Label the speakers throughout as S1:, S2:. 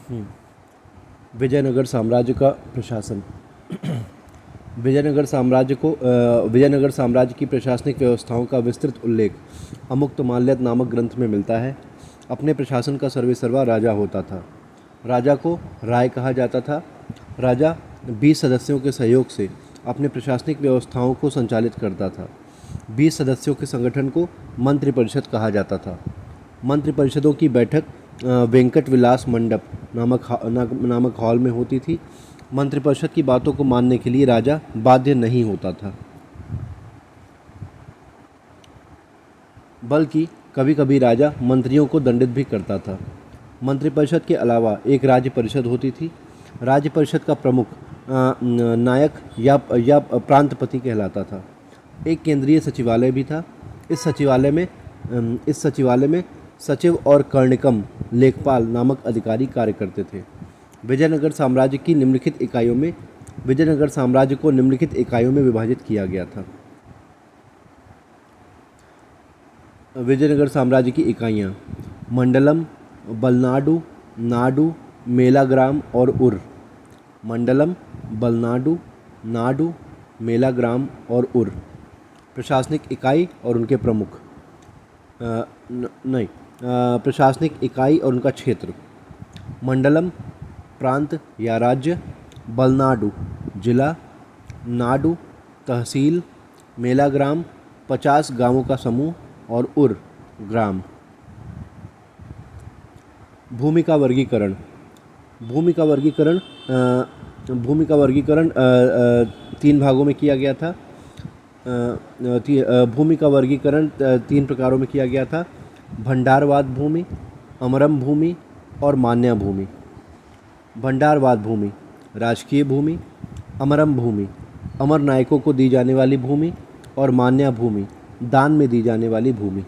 S1: विजयनगर साम्राज्य का प्रशासन। विजयनगर साम्राज्य की प्रशासनिक व्यवस्थाओं का विस्तृत उल्लेख अमुक्तमाल्यद नामक ग्रंथ में मिलता है। अपने प्रशासन का सर्वेसर्वा राजा होता था। राजा को राय कहा जाता था। राजा 20 सदस्यों के सहयोग से अपने प्रशासनिक व्यवस्थाओं को संचालित करता था। 20 सदस्यों के संगठन को मंत्रिपरिषद कहा जाता था। मंत्रिपरिषदों की बैठक वेंकट विलास मंडप नामक हॉल में होती थी। मंत्रिपरिषद की बातों को मानने के लिए राजा बाध्य नहीं होता था, बल्कि कभी कभी राजा मंत्रियों को दंडित भी करता था। मंत्रिपरिषद के अलावा एक राज्य परिषद होती थी। राज्य परिषद का प्रमुख नायक या प्रांतपति कहलाता था। एक केंद्रीय सचिवालय भी था। इस सचिवालय में सचिव और कर्णिकम लेखपाल नामक अधिकारी कार्य करते थे। विजयनगर साम्राज्य को निम्नलिखित इकाइयों में विभाजित किया गया था। विजयनगर साम्राज्य की इकाइयाँ: मंडलम, बलनाडु, नाडु, मेलाग्राम और उर। मंडलम, बलनाडु, नाडु, मेलाग्राम और उर। प्रशासनिक इकाई और उनके प्रमुख। प्रशासनिक इकाई और उनका क्षेत्र: मंडलम प्रांत या राज्य, बलनाडु जिला, नाडु तहसील, मेलाग्राम 50 गांवों का समूह और उर ग्राम। भूमि का वर्गीकरण। भूमि का वर्गीकरण 3 भागों में किया गया था। भूमि का वर्गीकरण 3 प्रकारों में किया गया था: भंडारवाद भूमि, अमरम भूमि और मान्या भूमि। भंडारवाद भूमि राजकीय भूमि, अमरम भूमि अमर नायकों को दी जाने वाली भूमि और मान्या भूमि दान में दी जाने वाली भूमि।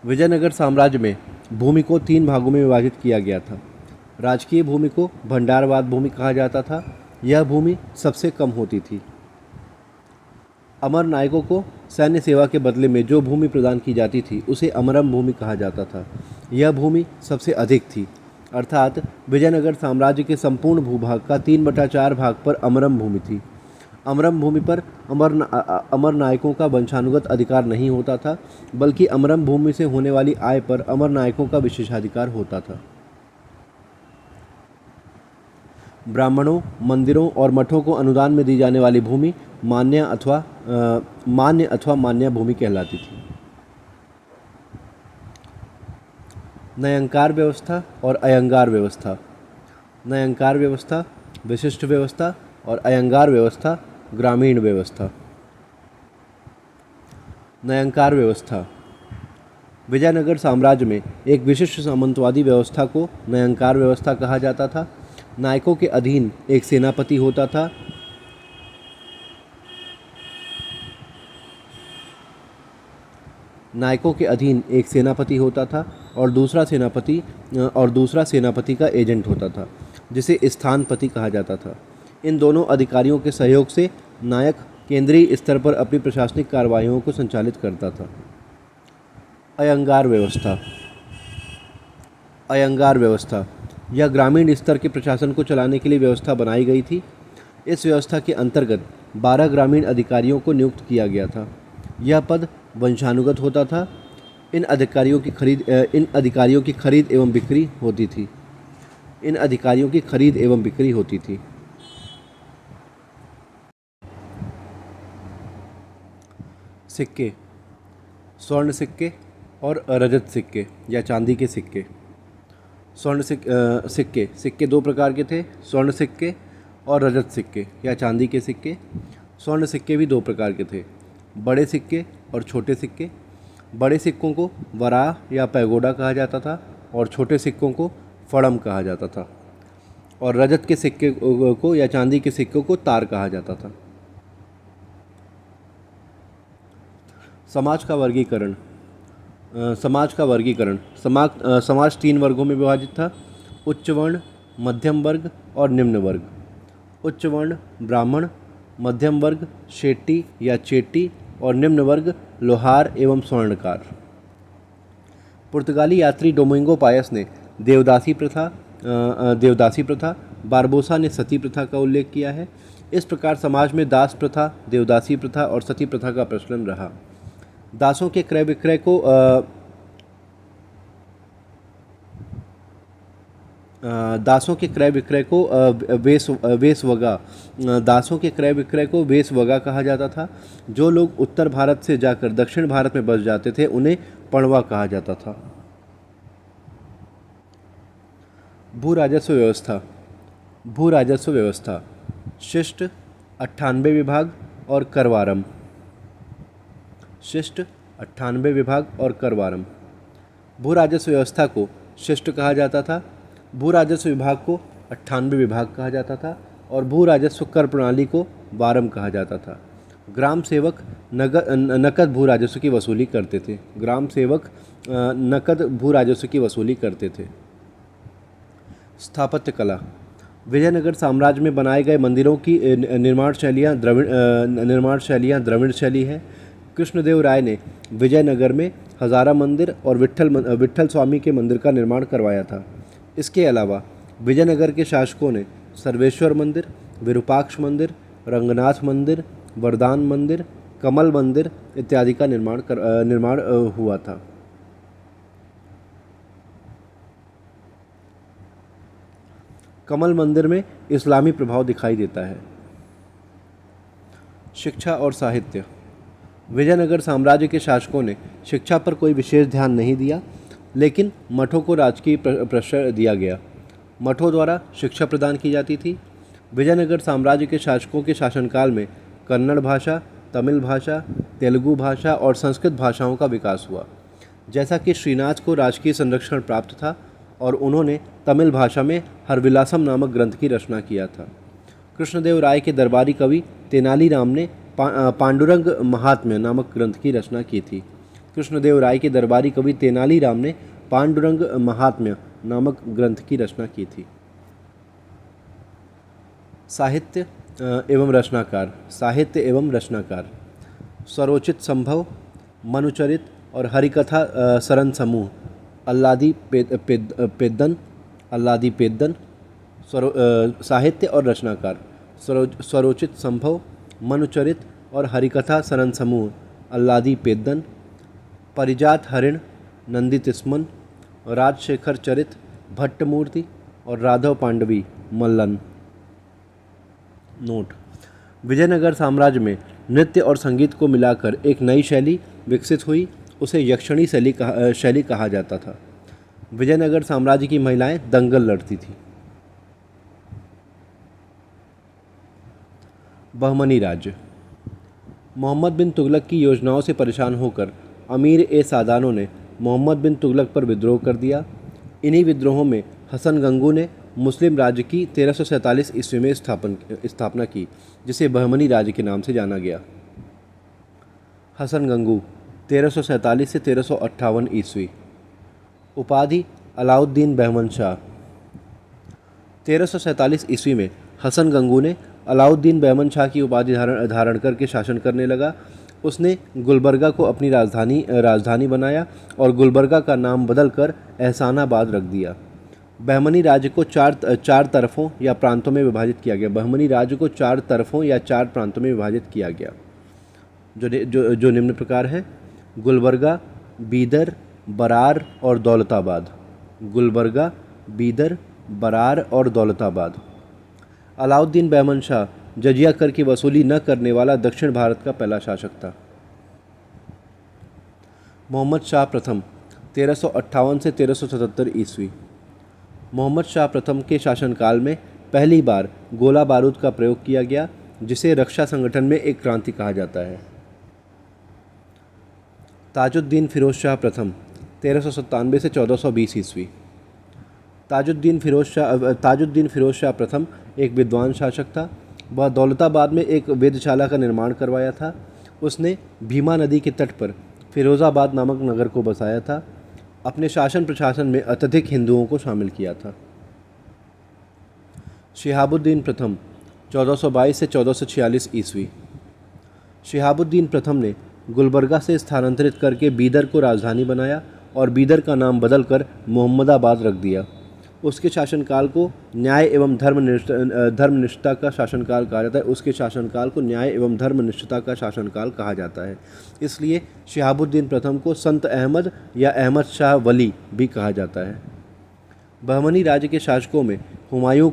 S1: विजयनगर साम्राज्य में भूमि को 3 भागों में विभाजित किया गया था। राजकीय भूमि को भंडारवाद भूमि कहा जाता था। यह भूमि सबसे कम होती थी। अमर नायकों को सैन्य सेवा के बदले में जो भूमि प्रदान की जाती थी उसे अमरम भूमि कहा जाता था। यह भूमि सबसे अधिक थी, अर्थात विजयनगर साम्राज्य के संपूर्ण भूभाग का 3/4 भाग पर अमरम भूमि थी। अमरम भूमि पर अमर नायकों का वंशानुगत अधिकार नहीं होता था, बल्कि अमरम भूमि से होने वाली आय पर अमर नायकों का विशेषाधिकार होता था। ब्राह्मणों, मंदिरों और मठों को अनुदान में दी जाने वाली भूमि मान्य अथवा मान्या भूमि कहलाती थी। नयंकार व्यवस्था और अयंगार व्यवस्था। नयंकार व्यवस्था विशिष्ट व्यवस्था और अयंगार व्यवस्था ग्रामीण व्यवस्था। नयंकार व्यवस्था विजयनगर साम्राज्य में एक विशिष्ट सामंतवादी व्यवस्था को नयंकार व्यवस्था कहा जाता था। नायकों के अधीन एक सेनापति होता था। नायकों के अधीन एक सेनापति होता था और दूसरा सेनापति का एजेंट होता था, जिसे स्थानपति कहा जाता था। इन दोनों अधिकारियों के सहयोग से नायक केंद्रीय स्तर पर अपनी प्रशासनिक कार्रवाइयों को संचालित करता था। अयंगार व्यवस्था। अयंगार व्यवस्था यह ग्रामीण स्तर के प्रशासन को चलाने के लिए व्यवस्था बनाई गई थी। इस व्यवस्था के अंतर्गत 12 ग्रामीण अधिकारियों को नियुक्त किया गया था। यह पद वंशानुगत होता था। इन अधिकारियों की खरीद एवं बिक्री होती थी। सिक्के, स्वर्ण सिक्के और रजत सिक्के या चांदी के सिक्के। सिक्के 2 प्रकार के थे: स्वर्ण सिक्के और रजत सिक्के या चांदी के सिक्के। स्वर्ण सिक्के भी 2 प्रकार के थे: बड़े सिक्के और छोटे सिक्के। बड़े सिक्कों को वराह या पैगोडा कहा जाता था और छोटे सिक्कों को फड़म कहा जाता था, और रजत के सिक्के को या चांदी के सिक्कों को तार कहा जाता था। समाज का वर्गीकरण। समाज 3 वर्गों में विभाजित था: उच्च वर्ण, मध्यम वर्ग और निम्न वर्ग। उच्च वर्ण ब्राह्मण, मध्यम वर्ग शेट्टी या चेट्टी और निम्न वर्ग लोहार एवं स्वर्णकार। पुर्तगाली यात्री डोमिंगो पायस ने देवदासी प्रथा। बारबोसा ने सती प्रथा का उल्लेख किया है। इस प्रकार समाज में दास प्रथा, देवदासी प्रथा और सती प्रथा का प्रचलन रहा। दासों के क्रय विक्रय को दासों के क्रय विक्रय को वेसवगा कहा जाता था। जो लोग उत्तर भारत से जाकर दक्षिण भारत में बस जाते थे उन्हें पणवा कहा जाता था। भू राजस्व व्यवस्था। भू राजस्व व्यवस्था शिष्ट, 98 विभाग और करवारम। शिष्ट, 98 विभाग और करवारम। भू राजस्व व्यवस्था को शिष्ट कहा जाता था। भू राजस्व विभाग को 98 विभाग कहा जाता था और भू राजस्व कर प्रणाली को वारम कहा जाता था। ग्राम सेवक नकद भू राजस्व की वसूली करते थे। ग्राम सेवक नकद भू राजस्व की वसूली करते थे। स्थापत्य कला। विजयनगर साम्राज्य में बनाए गए मंदिरों की निर्माण शैलियाँ द्रविड़ शैली है। कृष्णदेव राय ने विजयनगर में हज़ारा मंदिर और विट्ठल स्वामी के मंदिर का निर्माण करवाया था। इसके अलावा विजयनगर के शासकों ने सर्वेश्वर मंदिर, विरूपाक्ष मंदिर, रंगनाथ मंदिर, वरदान मंदिर, कमल मंदिर इत्यादि का निर्माण हुआ था। कमल मंदिर में इस्लामी प्रभाव दिखाई देता है। शिक्षा और साहित्य। विजयनगर साम्राज्य के शासकों ने शिक्षा पर कोई विशेष ध्यान नहीं दिया, लेकिन मठों को राजकीय प्रश्रय दिया गया। मठों द्वारा शिक्षा प्रदान की जाती थी। विजयनगर साम्राज्य के शासकों के शासनकाल में कन्नड़ भाषा, तमिल भाषा, तेलुगु भाषा और संस्कृत भाषाओं का विकास हुआ। जैसा कि श्रीनाथ को राजकीय संरक्षण प्राप्त था और उन्होंने तमिल भाषा में हरविलासम नामक ग्रंथ की रचना किया था। कृष्णदेव राय के दरबारी कवि तेनालीराम ने पांडुरंग महात्म्य नामक ग्रंथ की रचना की थी। कृष्णदेव राय के दरबारी कवि तेनालीराम ने पांडुरंग महात्म्य नामक ग्रंथ की रचना की थी। साहित्य एवं रचनाकार। साहित्य एवं रचनाकार स्वरोचित संभव, मनुचरित और हरिकथा सरन समूह, अल्लादी पेद्दन। साहित्य और रचनाकार स्वरोचित संभव, मनुचरित और हरिकथा सरन समूह, अल्लादी पेद्दन। परिजात हरिण, नंदी तिस्मन, राजशेखर चरित, भट्टमूर्ति और राघव पांडवी मल्लन। नोट: विजयनगर साम्राज्य में नृत्य और संगीत को मिलाकर एक नई शैली विकसित हुई, उसे यक्षिणी शैली कहा जाता था। विजयनगर साम्राज्य की महिलाएं दंगल लड़ती थीं। बहमनी राज्य। मोहम्मद बिन तुगलक की योजनाओं से परेशान होकर अमीर-ए-सादानों ने मोहम्मद बिन तुगलक पर विद्रोह कर दिया। इन्हीं विद्रोहों में हसन गंगू ने मुस्लिम राज्य की 1347 ईस्वी में स्थापना की, जिसे बहमनी राज्य के नाम से जाना गया। हसन गंगू 1347 से 1358 ईस्वी। उपाधि अलाउद्दीन बहमन शाह। 1347 ईस्वी में हसन गंगू ने अलाउद्दीन बहमन शाह की उपाधि धारण करके शासन करने लगा। उसने गुलबर्गा को अपनी राजधानी बनाया और गुलबर्गा का नाम बदलकर एहसानाबाद रख दिया। बहमनी राज्य को चार तरफों या प्रांतों में विभाजित किया गया। बहमनी राज्य को 4 तरफों या 4 प्रांतों में विभाजित किया गया, जो निम्न प्रकार है: गुलबर्गा, बीदर, बरार और दौलताबाद। गुलबर्गा, बीदर, बरार और दौलताबाद। अलाउद्दीन बहमन शाह जजिया कर की वसूली न करने वाला दक्षिण भारत का पहला शासक था। मोहम्मद शाह प्रथम 1358 से 1377 ईस्वी। मोहम्मद शाह प्रथम के शासनकाल में पहली बार गोला बारूद का प्रयोग किया गया, जिसे रक्षा संगठन में एक क्रांति कहा जाता है। ताजुद्दीन फिरोज शाह प्रथम 1397 से 1420 ईस्वी। ताजुद्दीन फिरोज शाह प्रथम एक विद्वान शासक था। वह दौलताबाद में एक वेधशाला का निर्माण करवाया था। उसने भीमा नदी के तट पर फिरोज़ाबाद नामक नगर को बसाया था। अपने शासन प्रशासन में अत्यधिक हिंदुओं को शामिल किया था। शिहाबुद्दीन प्रथम 1422 से 1446 ईस्वी। शिहाबुद्दीन प्रथम ने गुलबर्गा से स्थानांतरित करके बीदर को राजधानी बनाया और बीदर का नाम बदलकर मोहम्मदाबाद रख दिया। उसके शासनकाल को न्याय एवं धर्मनिष्ठता का शासनकाल कहा जाता है। उसके शासनकाल को न्याय एवं धर्मनिष्ठता का शासनकाल कहा जाता है। इसलिए शिहाबुद्दीन प्रथम को संत अहमद या अहमद शाह वली भी कहा जाता है। बहमनी राज्य के शासकों में हुमायूं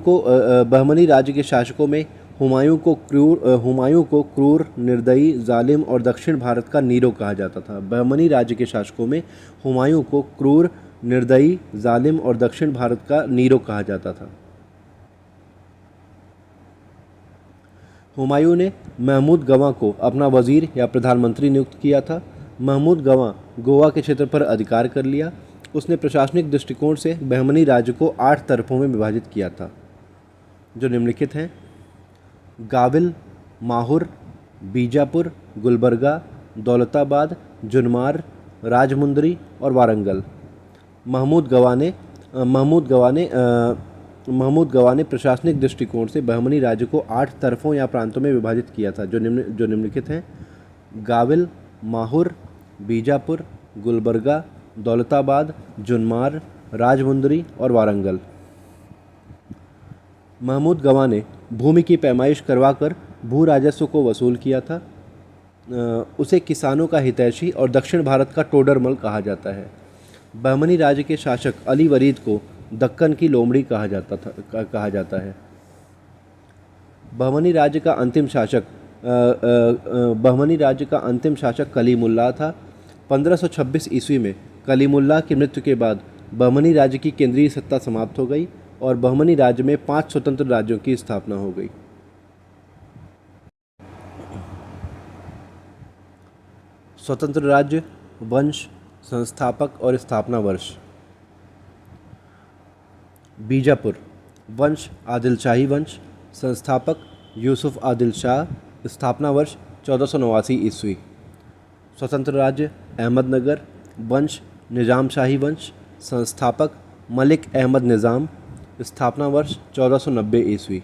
S1: को क्रूर, निर्दयी, जालिम और दक्षिण भारत का नीरो कहा जाता था। बहमनी राज्य के शासकों में हुमायूं को क्रूर, निर्दयी, जालिम और दक्षिण भारत का नीरो कहा जाता था। हुमायूं ने महमूद गवां को अपना वजीर या प्रधानमंत्री नियुक्त किया था। महमूद गवां गोवा के क्षेत्र पर अधिकार कर लिया। उसने प्रशासनिक दृष्टिकोण से बहमनी राज्य को 8 तरफों में विभाजित किया था, जो निम्नलिखित हैं: गाविल, माहुर, बीजापुर, गुलबर्गा, दौलताबाद, जुनमार, राजमुंदरी और वारंगल। महमूद गवा ने प्रशासनिक दृष्टिकोण से बहमनी राज्य को 8 तरफों या प्रांतों में विभाजित किया था, जो निम्नलिखित हैं: गाविल, माहुर, बीजापुर, गुलबर्गा, दौलताबाद, जुनमार, राजमुंदरी और वारंगल। महमूद गवा ने भूमि की पैमाइश करवाकर भू राजस्व को वसूल किया था। उसे किसानों का हितैषी और दक्षिण भारत का टोडरमल कहा जाता है। बहमनी राज्य के शासक अली वरीद को दक्कन की लोमड़ी कहा जाता है। बहमनी राज्य का अंतिम शासक कलीमुल्लाह था। 1526 ईस्वी में कलीमुल्लाह की मृत्यु के बाद बहमनी राज्य की केंद्रीय सत्ता समाप्त हो गई और बहमनी राज्य में 5 स्वतंत्र राज्यों की स्थापना हो गई। स्वतंत्र राज्य, वंश, संस्थापक और स्थापना वर्ष। बीजापुर वंश आदिल शाही वंश, संस्थापक यूसुफ आदिल शाह, स्थापना वर्ष 1489 ईस्वी। स्वतंत्र राज्य अहमदनगर वंश निज़ाम शाही वंश, संस्थापक मलिक अहमद निज़ाम, स्थापना वर्ष 1490 ईस्वी।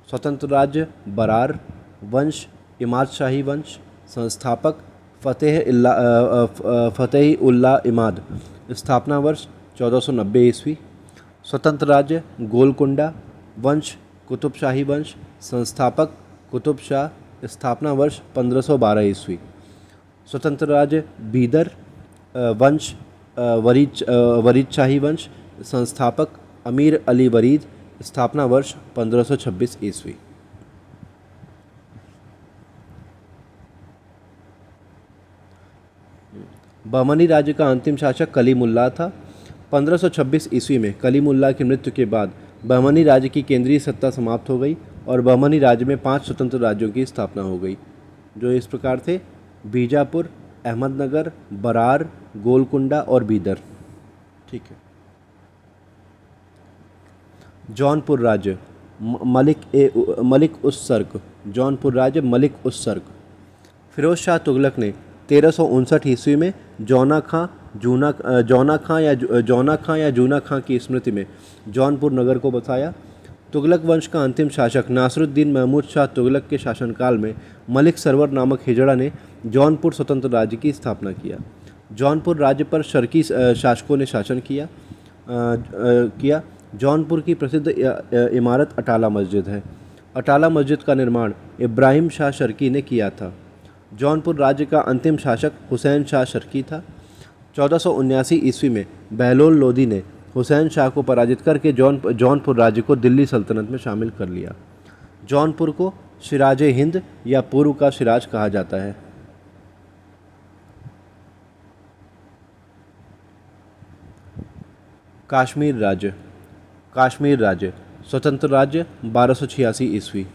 S1: स्वतंत्र राज्य बरार वंश इमाद शाही वंश, संस्थापक फ़तेह उल्लाह इमाद, स्थापना वर्ष 1490 ईस्वी। स्वतंत्र राज्य गोलकुंडा वंश कुतुब शाही वंश, संस्थापक कुतुब शाह, स्थापना वर्ष 1512 ईस्वी। स्वतंत्र राज्य बीदर वंश वरीद शाही वंश, संस्थापक अमीर अली वरीद, स्थापना वर्ष 1526 ईस्वी। बहमनी राज्य का अंतिम शासक कलीमुल्लाह था। 1526 ईस्वी में कलीमुल्लाह की मृत्यु के बाद बहमनी राज्य की केंद्रीय सत्ता समाप्त हो गई और बहमनी राज्य में 5 स्वतंत्र राज्यों की स्थापना हो गई, जो इस प्रकार थे: बीजापुर, अहमदनगर, बरार, गोलकुंडा और बीदर। ठीक है। जौनपुर राज्य मलिक उस सर्क। जौनपुर राज्य मलिक उस सर्क। फिरोज शाह तुगलक ने 1359 ईस्वी में जौना खां या जूना खां की स्मृति में जौनपुर नगर को बसाया। तुगलक वंश का अंतिम शासक नासरुद्दीन महमूद शाह तुगलक के शासनकाल में मलिक सरवर नामक हिजड़ा ने जौनपुर स्वतंत्र राज्य की स्थापना किया। जौनपुर राज्य पर शर्की शासकों ने शासन किया। जौनपुर की प्रसिद्ध इमारत अटाला मस्जिद है। अटाला मस्जिद का निर्माण इब्राहिम शाह शर्की ने किया था। जौनपुर राज्य का अंतिम शासक हुसैन शाह शर्की था। 1479 ईस्वी में बहलोल लोदी ने हुसैन शाह को पराजित करके जौनपुर राज्य को दिल्ली सल्तनत में शामिल कर लिया। जौनपुर को सिराज हिंद या पूर्व का सिराज कहा जाता है। कश्मीर राज्य स्वतंत्र राज्य 1286 ईस्वी।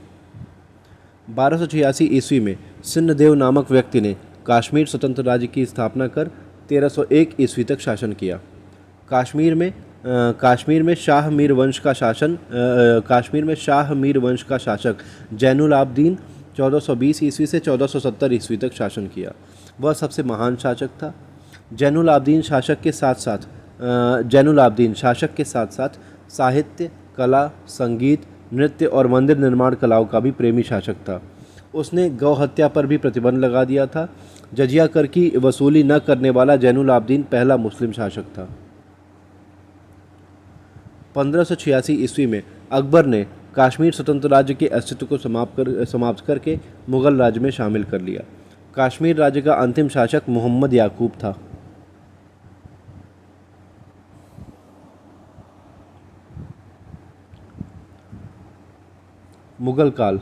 S1: 1286 ईस्वी में सिन्नदेव नामक व्यक्ति ने कश्मीर स्वतंत्र राज्य की स्थापना कर 1301 ईस्वी तक शासन किया। कश्मीर में शाह मीर वंश का शासक जैनुल आबदीन 1420 ईस्वी से 1470 ईस्वी तक शासन किया। वह सबसे महान शासक था। जैनुल आबदीन शासक के साथ साथ साहित्य, कला, संगीत, नृत्य और मंदिर निर्माण कलाओं का भी प्रेमी शासक था। उसने गौ हत्या पर भी प्रतिबंध लगा दिया था। जजिया कर की वसूली न करने वाला जैनुल आबदीन पहला मुस्लिम शासक था। 1586 ईस्वी में अकबर ने कश्मीर स्वतंत्र राज्य के अस्तित्व को समाप्त करके मुगल राज्य में शामिल कर लिया। कश्मीर राज्य का अंतिम शासक मोहम्मद याकूब था। मुगल काल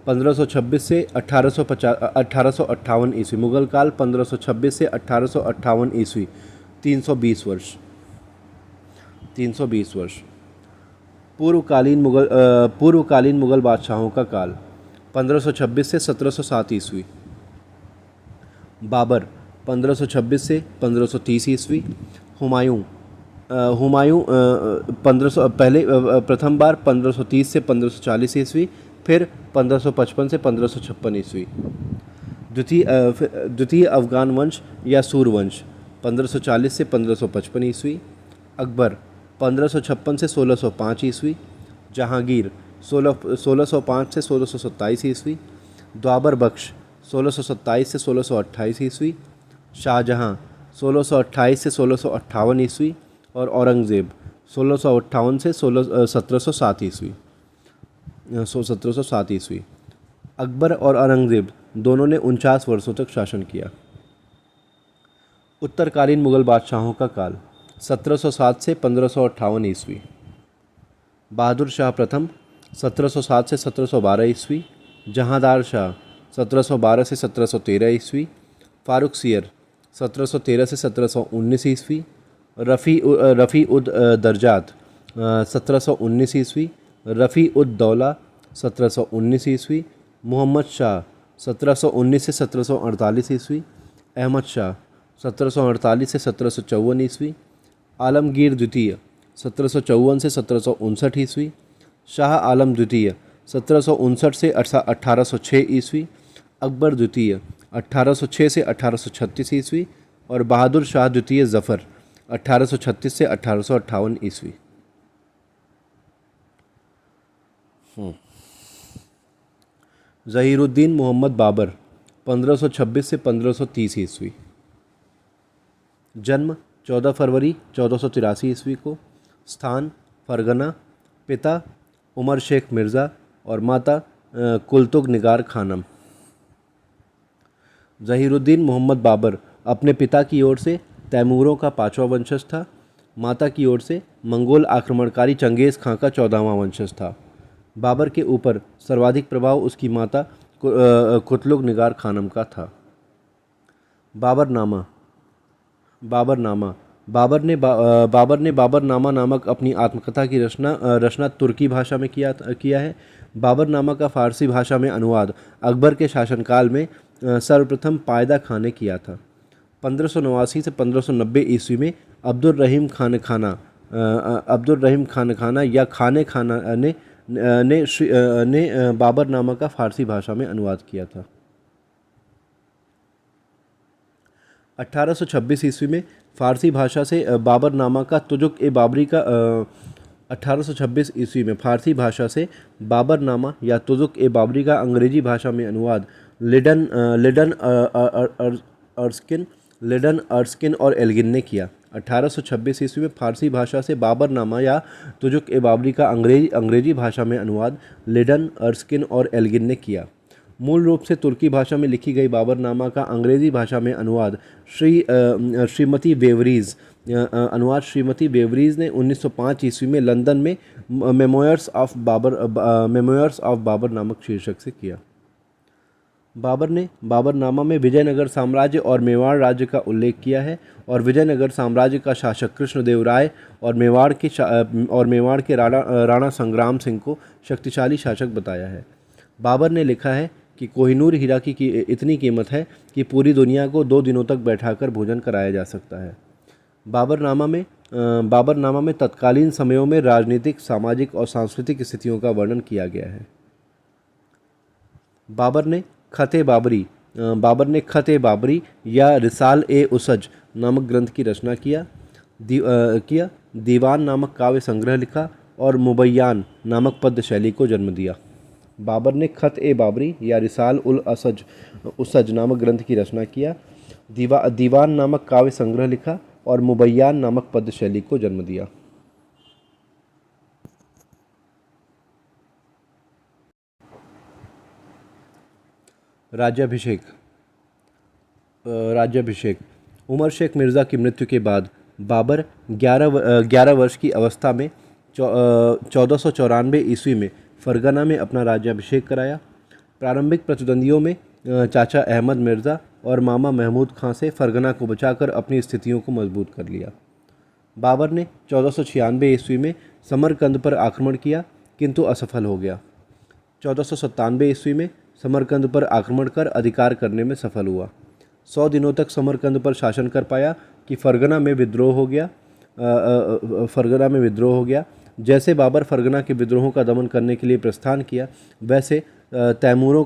S1: 1526 से 1858 ईस्वी। मुगल काल 1526 से 1858 ईस्वी, 320 वर्ष। 320 वर्ष। पूर्वकालीन मुगल बादशाहों का काल 1526 से 1707 ईस्वी। बाबर 1526 से 1530 ईस्वी। हुमायूं हुमायूं 1500 पहले प्रथम बार 1530 से 1540 ईस्वी, फिर 1555 से 1556 ईस्वी। द्वितीय अफगान वंश या सूरवंश 1540 से 1555 ईस्वी। अकबर 1556 से 1605 ईस्वी। जहांगीर 1605 से 1627 ईस्वी। द्वाबर बख्श 1627 से 1628 ईस्वी। शाहजहां 1628 से 1658 ईस्वी। और औरंगज़ेब 1658 से 1707 ईस्वी। 1707 ईस्वी। अकबर और औरंगज़ेब दोनों ने 49 वर्षों तक शासन किया। उत्तरकालीन मुगल बादशाहों का काल 1707 से 1558 ईस्वी। बहादुर शाह प्रथम 1707 से 1712 ईस्वी। जहांदार शाह 1712 से 1713 ईस्वी। फारूक सियर 1713 से 1719 ईस्वी। रफ़ी उद दरजात 1719 ईस्वी। रफ़ी उद दौला 1719 ईस्वी। मोहम्मद शाह 1719 से 1748 ईस्वी। अहमद शाह 1748 से 1754 ईस्वी। आलमगीर द्वितीय 1754 से 1759 ईस्वी। शाह आलम द्वितीय 1759 से 1806 ईस्वी। अकबर द्वितीय 1806 से 1836 ईस्वी। और बहादुर शाह द्वितीय ज़फ़र 1836 से 1858 ईस्वी। ज़हीरुद्दीन मोहम्मद बाबर 1526 से 1530 ईस्वी। जन्म 14 फरवरी 1483 ईस्वी को। स्थान फरगना। पिता उमर शेख मिर्ज़ा और माता कुलतुग निगार खानम। ज़हीरुद्दीन मोहम्मद बाबर अपने पिता की ओर से तैमूरों का 5वां वंशज था। माता की ओर से मंगोल आक्रमणकारी चंगेज़ खां का 14वां वंशज था। बाबर के ऊपर सर्वाधिक प्रभाव उसकी माता कुतलुग निगार खानम का था। बाबरनामा बाबर ने बाबरनामा नामक अपनी आत्मकथा की रचना तुर्की भाषा में किया है। बाबरनामा का फ़ारसी भाषा में अनुवाद अकबर के शासनकाल में सर्वप्रथम पायदा खां ने किया था। 1589 से 1590 ईस्वी में अब्दुल रहीम खान या खाने खाना ने बाबरनामा का फ़ारसी भाषा में अनुवाद किया था। 1826 ईस्वी में फ़ारसी भाषा से बाबरनामा का तुजुक ए बाबरी का 1826 ईस्वी में फ़ारसी भाषा से बाबरनामा या तुजुक ए बाबरी का अंग्रेजी भाषा में अनुवाद लिडन अर्स्किन और एल्गिन ने किया। 1826 ईस्वी में फ़ारसी भाषा से बाबरनामा या तुजुक ए बाबरी का अंग्रेजी भाषा में अनुवाद लिडन अर्स्किन और एल्गिन ने किया। मूल रूप से तुर्की भाषा में लिखी गई बाबरनामा का अंग्रेजी भाषा में अनुवाद श्रीमती बेवरीज ने 1905 ईस्वी में लंदन में मेमोयर्स ऑफ बाबर नामक शीर्षक से किया। बाबर ने बाबरनामा में विजयनगर साम्राज्य और मेवाड़ राज्य का उल्लेख किया है और विजयनगर साम्राज्य का शासक कृष्णदेव राय और मेवाड़ के राणा संग्राम सिंह को शक्तिशाली शासक बताया है। बाबर ने लिखा है कि कोहिनूर हीरा की इतनी कीमत है कि पूरी दुनिया को 2 दिनों तक बैठाकर भोजन कराया जा सकता है। बाबरनामा में तत्कालीन समयों में राजनीतिक, सामाजिक और सांस्कृतिक स्थितियों का वर्णन किया गया है। बाबर ने खत-ए बाबरी या रिसाल ए उसज नामक ग्रंथ की रचना किया। दीवान नामक काव्य संग्रह लिखा और मुबय्यान नामक पद्य शैली को जन्म दिया। बाबर ने खत ए बाबरी या रिसाल उल असज उसज नामक ग्रंथ की रचना किया, दीवान नामक काव्य संग्रह लिखा और मुबैयान नामक पद्य शैली को जन्म दिया। राज्याभिषेक। राज्याभिषेक। उमर शेख मिर्ज़ा की मृत्यु के बाद बाबर 11 वर्ष की अवस्था में 1494 ईस्वी में फरगना में अपना राज्याभिषेक कराया। प्रारंभिक प्रतिद्वंदियों में चाचा अहमद मिर्ज़ा और मामा महमूद खां से फरगना को बचाकर अपनी स्थितियों को मजबूत कर लिया। बाबर ने 1496 ईस्वी में समरकंद पर आक्रमण किया किंतु असफल हो गया। 1497 ईस्वी में समरकंद पर आक्रमण कर अधिकार करने में सफल हुआ। 100 दिनों तक समरकंद पर शासन कर पाया कि फरगना में विद्रोह हो गया। जैसे बाबर फरगना के विद्रोहों का दमन करने के लिए प्रस्थान किया, वैसे तैमूरों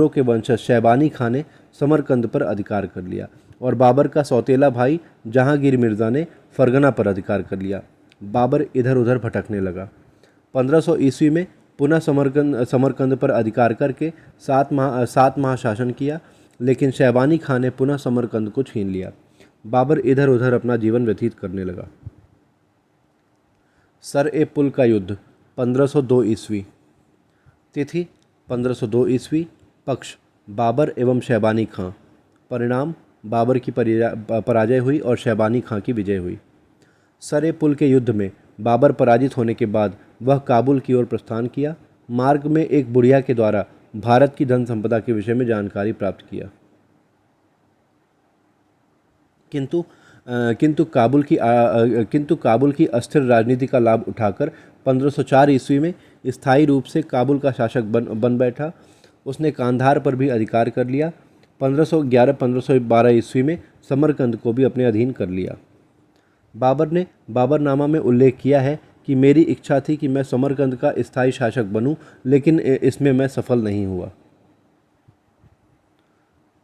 S1: के वंशज शैबानी खां ने समरकंद पर अधिकार कर लिया और बाबर का सौतेला भाई जहांगीर मिर्ज़ा ने फरगना पर अधिकार कर लिया। बाबर इधर उधर भटकने लगा। 1500 ईस्वी में पुनः समरकंद पर अधिकार करके 7 माह शासन किया, लेकिन शैबानी खां ने पुनः समरकंद को छीन लिया। बाबर इधर उधर अपना जीवन व्यतीत करने लगा। सर ए पुल का युद्ध 1502 ईस्वी। तिथि 1502 ईस्वी। पक्ष बाबर एवं शैबानी खां। परिणाम बाबर की पराजय हुई और शैबानी खां की विजय हुई। सर ए पुल के युद्ध में बाबर पराजित होने के बाद वह काबुल की ओर प्रस्थान किया। मार्ग में एक बुढ़िया के द्वारा भारत की धन संपदा के विषय में जानकारी प्राप्त किया, किंतु काबुल की अस्थिर राजनीति का लाभ उठाकर 1504 ईस्वी में स्थायी रूप से काबुल का शासक बन बैठा। उसने कांधार पर भी अधिकार कर लिया। 1511-1512 ईस्वी में समरकंद को भी अपने अधीन कर लिया। बाबर ने बाबरनामा में उल्लेख किया है कि मेरी इच्छा थी कि मैं समरकंद का स्थायी शासक बनूं, लेकिन इसमें मैं सफल नहीं हुआ।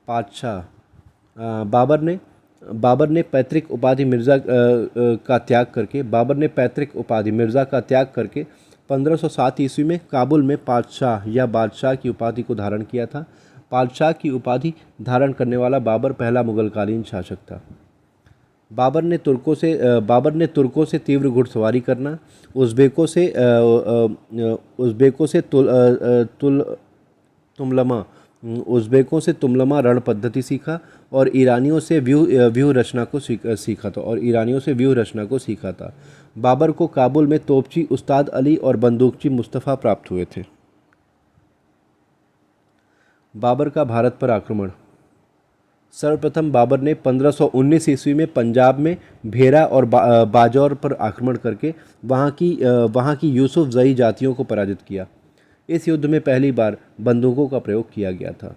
S1: पातशाह। बाबर ने पैतृक उपाधि मिर्ज़ा का त्याग करके 1507 ईस्वी में काबुल में पातशाह या बादशाह की उपाधि को धारण किया था। पातशाह की उपाधि धारण करने वाला बाबर पहला मुगलकालीन शासक था। बाबर ने तुर्कों से तीव्र घुड़सवारी करना, उज़्बेकों से तुमलमा रण पद्धति सीखा और ईरानियों से व्यूह रचना को सीखा था। बाबर को काबुल में तोपची उस्ताद अली और बंदूकची मुस्तफ़ा प्राप्त हुए थे। बाबर का भारत पर आक्रमण। सर्वप्रथम बाबर ने 1519 ईस्वी में पंजाब में भेरा और बाजौर पर आक्रमण करके वहाँ की यूसुफ जई जातियों को पराजित किया। इस युद्ध में पहली बार बंदूकों का प्रयोग किया गया था।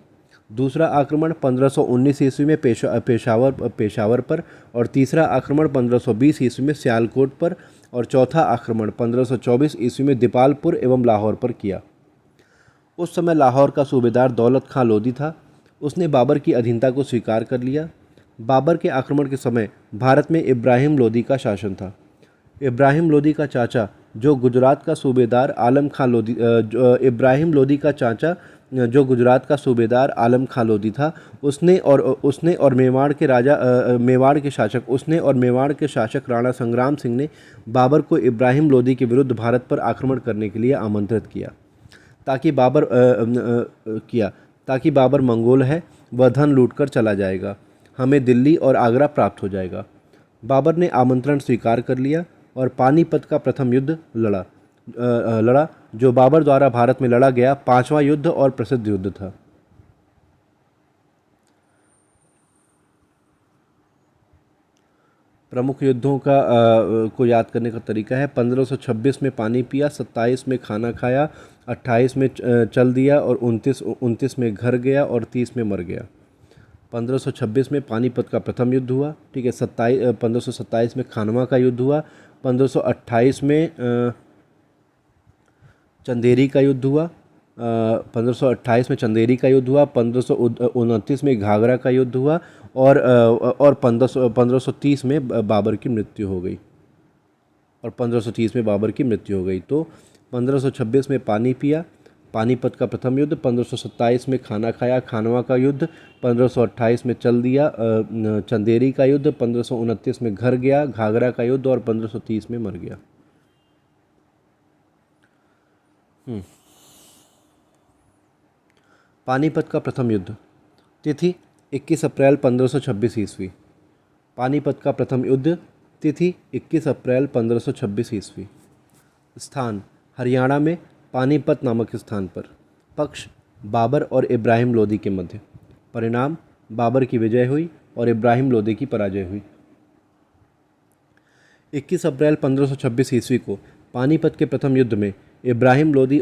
S1: दूसरा आक्रमण 1519 ईस्वी में पेशावर पर और तीसरा आक्रमण 1520 ईस्वी में सियालकोट पर और चौथा आक्रमण 1524 ईस्वी में दीपालपुर एवं लाहौर पर किया। उस समय लाहौर का सूबेदार दौलत खां लोधी था। उसने बाबर की अधीनता को स्वीकार कर लिया। बाबर के आक्रमण के समय भारत में इब्राहिम लोदी का शासन था। इब्राहिम लोदी का चाचा जो गुजरात का सूबेदार आलम खां लोदी था, उसने और मेवाड़ के शासक राणा संग्राम सिंह ने बाबर को इब्राहिम लोदी के विरुद्ध भारत पर आक्रमण करने के लिए आमंत्रित किया, ताकि बाबर मंगोल है, वह धन लूटकर चला जाएगा, हमें दिल्ली और आगरा प्राप्त हो जाएगा। बाबर ने आमंत्रण स्वीकार कर लिया और पानीपत का प्रथम युद्ध लड़ा, जो बाबर द्वारा भारत में लड़ा गया 5वां युद्ध और प्रसिद्ध युद्ध था। प्रमुख युद्धों को याद करने का तरीका है। 1526 में पानी पिया, 27 में खाना खाया, 28 में चल दिया और 29 में घर गया और 30 में मर गया। 1526 में पानीपत का प्रथम युद्ध हुआ, ठीक है। 1527 में खानवा का युद्ध हुआ। 1528 में चंदेरी का युद्ध हुआ। 1528 में चंदेरी का युद्ध हुआ। 1529 में घाघरा का युद्ध हुआ और 1530 में बाबर की मृत्यु हो गई। तो 1526 में पानी पिया, पानीपत का प्रथम युद्ध। 1527 में खाना खाया, खानवा का युद्ध। 1528 में चल दिया, चंदेरी का युद्ध। 1529 में घर गया, घाघरा का युद्ध। और 1530 में मर गया। पानीपत का प्रथम युद्ध। तिथि 21 अप्रैल 1526 ईस्वी। पानीपत का प्रथम युद्ध। तिथि 21 अप्रैल 1526 ईस्वी। स्थान हरियाणा में पानीपत नामक स्थान पर। पक्ष बाबर और इब्राहिम लोदी के मध्य। परिणाम बाबर की विजय हुई और इब्राहिम लोदी की पराजय हुई। 21 अप्रैल 1526 ईस्वी को पानीपत के प्रथम युद्ध में इब्राहिम लोदी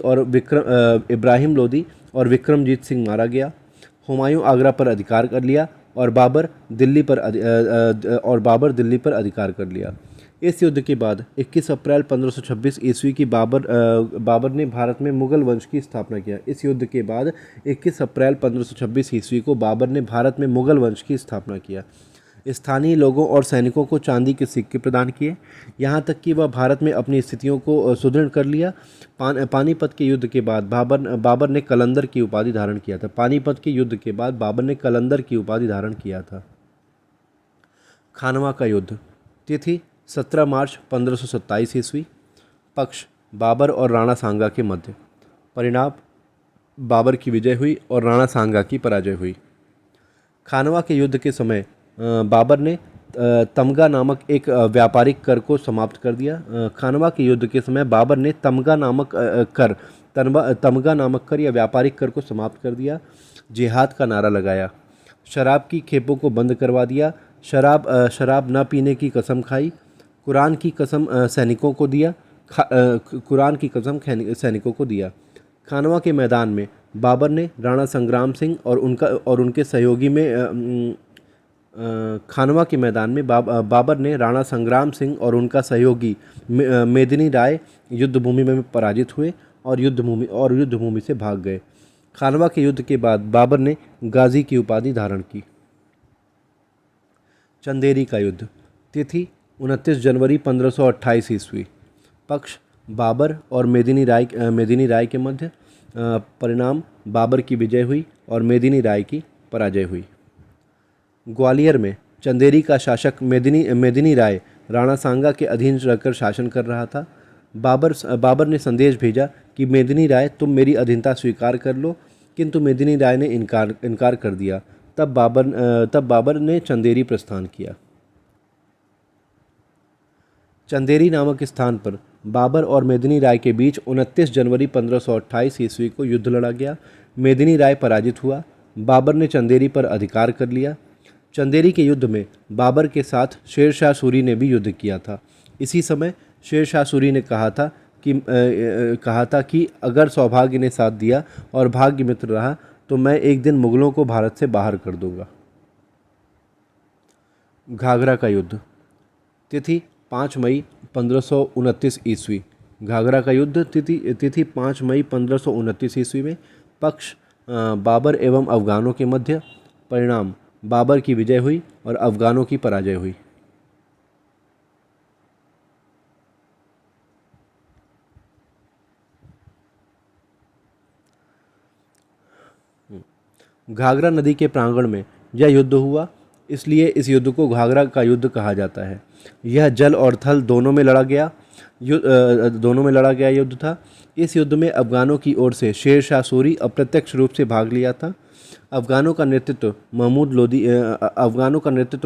S1: और विक्रमजीत सिंह मारा गया। हुमायूं आगरा पर अधिकार कर लिया और बाबर दिल्ली पर अधिकार कर लिया। इस युद्ध के बाद 21 अप्रैल 1526 ईस्वी की बाबर ने भारत में मुगल वंश की स्थापना किया। इस युद्ध के बाद 21 अप्रैल 1526 ईस्वी को बाबर ने भारत में मुगल वंश की स्थापना किया। स्थानीय लोगों और सैनिकों को चांदी के सिक्के प्रदान किए, यहाँ तक कि वह भारत में अपनी स्थितियों को सुदृढ़ कर लिया। पानीपत के युद्ध के बाद बाबर ने कलंदर की उपाधि धारण किया था। पानीपत के युद्ध के बाद बाबर ने कलंदर की उपाधि धारण किया था। खानवा का युद्ध। तिथि 17 मार्च 1527 ईस्वी। पक्ष बाबर और राणा सांगा के मध्य। परिणाम बाबर की विजय हुई और राणा सांगा की पराजय हुई। खानवा के युद्ध के समय बाबर ने तमगा नामक एक व्यापारिक कर को समाप्त कर दिया। खानवा के युद्ध के समय बाबर ने तमगा नामक कर या व्यापारिक कर को समाप्त कर दिया। जिहाद का नारा लगाया। शराब की खेपों को बंद करवा दिया। शराब न पीने की कसम खाई। कुरान की कसम सैनिकों को दिया। खानवा के मैदान में बाबर ने राणा संग्राम सिंह और उनके सहयोगी में खानवा के मैदान में बाबर ने राणा संग्राम सिंह और उनका सहयोगी मेदिनी राय युद्धभूमि में पराजित हुए और युद्धभूमि से भाग गए। खानवा के युद्ध के बाद बाबर ने गाजी की उपाधि धारण की। चंदेरी का युद्ध। तिथि 29 जनवरी 1528 ईस्वी। पक्ष बाबर और मेदिनी राय के मध्य। परिणाम बाबर की विजय हुई और मेदिनी राय की पराजय हुई। ग्वालियर में चंदेरी का शासक मेदिनी राय राणा सांगा के अधीन रहकर शासन कर रहा था। बाबर ने संदेश भेजा कि मेदिनी राय तुम मेरी अधीनता स्वीकार कर लो, किंतु मेदिनी राय ने इनकार कर दिया। तब बाबर ने चंदेरी प्रस्थान किया। चंदेरी नामक स्थान पर बाबर और मेदिनी राय के बीच 29 जनवरी 1528 ईस्वी को युद्ध लड़ा गया। मेदिनी राय पराजित हुआ। बाबर ने चंदेरी पर अधिकार कर लिया। चंदेरी के युद्ध में बाबर के साथ शेर शाह सूरी ने भी युद्ध किया था। इसी समय शेर शाह सूरी ने कहा था कि अगर सौभाग्य ने साथ दिया और भाग्य मित्र रहा तो मैं एक दिन मुगलों को भारत से बाहर कर दूंगा। घाघरा का युद्ध। तिथि 5 मई 1529 ईस्वी। घाघरा का युद्ध। तिथि 5 मई 1529 ईस्वी में। पक्ष बाबर एवं अफगानों के मध्य। परिणाम बाबर की विजय हुई और अफगानों की पराजय हुई। घाघरा नदी के प्रांगण में यह युद्ध हुआ, इसलिए इस युद्ध को घाघरा का युद्ध कहा जाता है। यह जल और थल दोनों में लड़ा गया युद्ध था। इस युद्ध में अफगानों की ओर से शेर शाह सूरी अप्रत्यक्ष रूप से भाग लिया था। अफगानों का नेतृत्व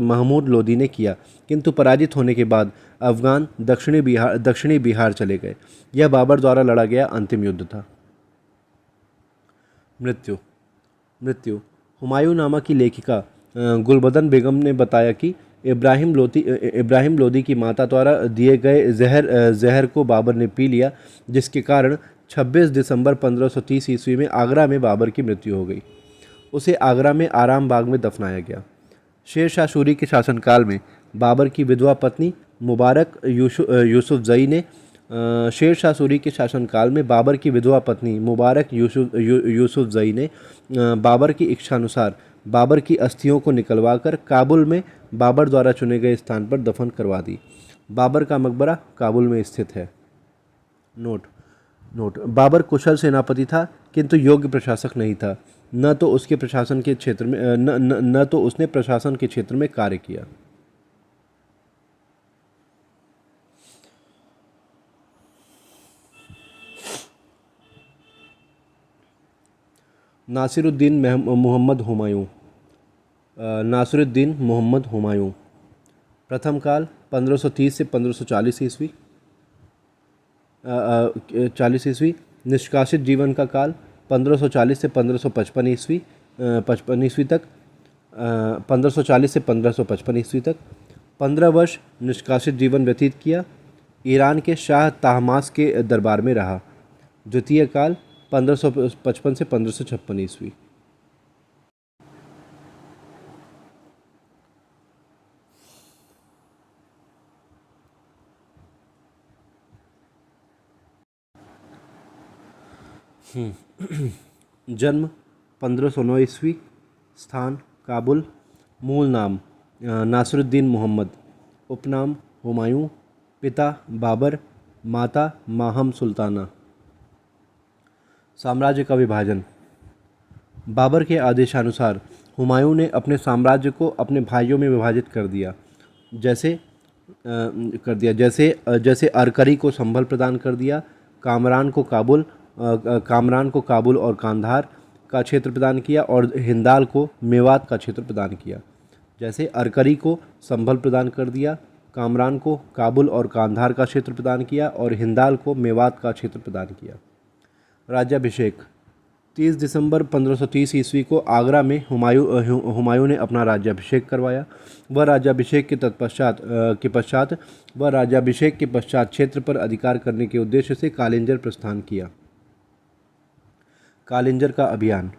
S1: महमूद लोदी ने किया, किंतु पराजित होने के बाद अफगान दक्षिणी बिहार चले गए। यह बाबर द्वारा लड़ा गया अंतिम युद्ध था। मृत्यु हुमायूं नामा की लेखिका गुलबदन बेगम ने बताया कि इब्राहिम लोदी की माता द्वारा दिए गए जहर को बाबर ने पी लिया, जिसके कारण 26 दिसंबर 1530 ईस्वी में आगरा में बाबर की मृत्यु हो गई। उसे आगरा में आराम बाग में दफनाया गया। शेर शाह सूरी के शासनकाल में बाबर की विधवा पत्नी मुबारक यूसुफजई ने शेर शाह सूरी के शासनकाल में बाबर की विधवा पत्नी मुबारक यूसुफजई ने बाबर की इच्छानुसार बाबर की अस्थियों को निकलवाकर काबुल में बाबर द्वारा चुने गए स्थान पर दफन करवा दी। बाबर का मकबरा काबुल में स्थित है। नोट: नोट, बाबर कुशल सेनापति था किंतु योग्य प्रशासक नहीं था। न तो उसके प्रशासन के क्षेत्र में न तो उसने प्रशासन के क्षेत्र में कार्य किया। नासिरुद्दीन मोहम्मद हुमायूं। नासिरुद्दीन मोहम्मद हुमायूं। प्रथम काल 1530 से 1540 ईस्वी। 40 ईस्वी। निष्कासित जीवन का काल 1540 से 1555 ईस्वी 55 ईस्वी तक। 1540 से 1555 ईस्वी तक 15 वर्ष निष्कासित जीवन व्यतीत किया। ईरान के शाह ताहमास के दरबार में रहा। द्वितीय काल 1555 से 1556 ईस्वी। जन्म 1509 ईस्वी। स्थान काबुल। मूल नाम नासिरुद्दीन मोहम्मद। उपनाम हुमायूं। पिता बाबर। माता माहम सुल्ताना। साम्राज्य का विभाजन। बाबर के आदेशानुसार हुमायूं ने अपने साम्राज्य को अपने भाइयों में विभाजित कर दिया। जैसे अरकरी को संभल प्रदान कर दिया, कामरान को काबुल और कांधार का क्षेत्र प्रदान किया और हिंदाल को मेवात का क्षेत्र प्रदान किया। जैसे अरकरी को संभल प्रदान कर दिया, कामरान को काबुल और कांधार का क्षेत्र प्रदान किया और हिंदाल को मेवात का क्षेत्र प्रदान किया। राज्याभिषेक। 30 दिसंबर 1530 ईस्वी को आगरा में हुमायूं ने अपना राज्याभिषेक करवाया। वह राज्याभिषेक के पश्चात क्षेत्र पर अधिकार करने के उद्देश्य से कालिंजर प्रस्थान किया। कालिंजर का अभियान।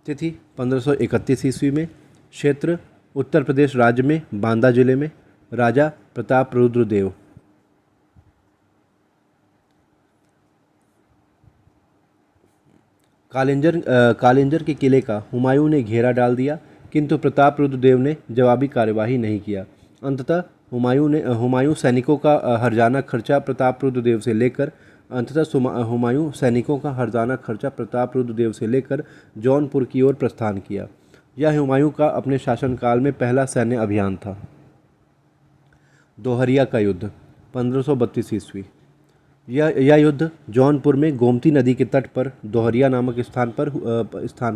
S1: तिथि 1531 ईस्वी में। क्षेत्र उत्तर प्रदेश राज्य में बांदा जिले में। राजा प्रताप रुद्र देव। कालिंजर के किले का हुमायूं ने घेरा डाल दिया, किंतु प्रताप रुद्र देव ने जवाबी कार्यवाही नहीं किया। अंततः हुमायूं सैनिकों का हर्जाना खर्चा प्रताप रुद्र देव से लेकर जौनपुर की ओर प्रस्थान किया। यह हुमायूं का अपने शासनकाल में पहला सैन्य अभियान था। दोहरिया का युद्ध 1532 ईस्वी। यह युद्ध जौनपुर में गोमती नदी के तट पर दोहरिया नामक स्थान